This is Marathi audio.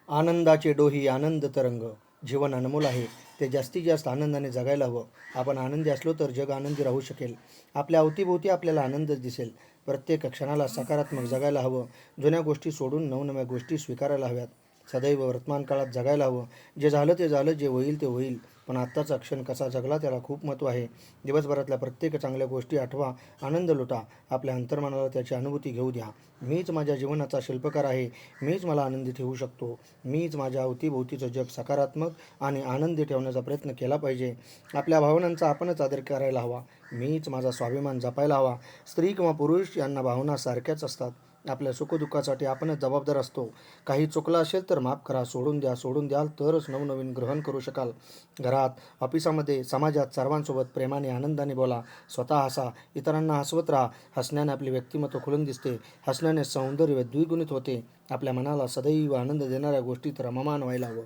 आनंदाचे डोही आनंद तरंग. जीवन अनमोल आहे, ते जास्तीत जास्त आनंदाने जगायला हवं. आपण आनंदी असलो तर जग आनंदी राहू शकेल. आपल्या अवतीभोवती आपल्याला आनंदच दिसेल. प्रत्येक क्षणाला सकारात्मक जगायला हवं. जुन्या गोष्टी सोडून नवनव्या गोष्टी स्वीकारायला हव्यात. सदैव वर्तमान काळात जगायला हवं. जे झालं ते झालं, जे होईल ते होईल, पण आत्ताचा क्षण कसा जगला त्याला खूप महत्त्व आहे. दिवसभरातल्या प्रत्येक चांगल्या गोष्टी आठवा, आनंद लुटा. आपल्या अंतर्मनाला त्याची अनुभूती घेऊ द्या. मीच माझ्या जीवनाचा शिल्पकार आहे. मीच मला आनंदी ठेवू शकतो. मीच माझ्या अवतीभोवतीचं जग सकारात्मक आणि आनंदी ठेवण्याचा प्रयत्न केला पाहिजे. आपल्या भावनांचा आपणच आदर करायला हवा. मीच माझा स्वाभिमान जपायला हवा. स्त्री किंवा पुरुष यांना भावना सारख्याच असतात. आपल्या सुखदुःखासाठी आपणच जबाबदार असतो. काही चुकलं असेल तर माफ करा. सोडून द्या. सोडून द्याल तरच नवनवीन ग्रहण करू शकाल. घरात, ऑफिसामध्ये, समाजात सर्वांसोबत प्रेमाने आनंदाने बोला. स्वतः हसा. इतरांना हसवत राहा. हसण्याने आपले व्यक्तिमत्व खुलून दिसते. हसण्याने सौंदर्य द्विगुणित होते. आपल्या मनाला सदैव आनंद देणाऱ्या गोष्टीत रममाण व्हायला हवं.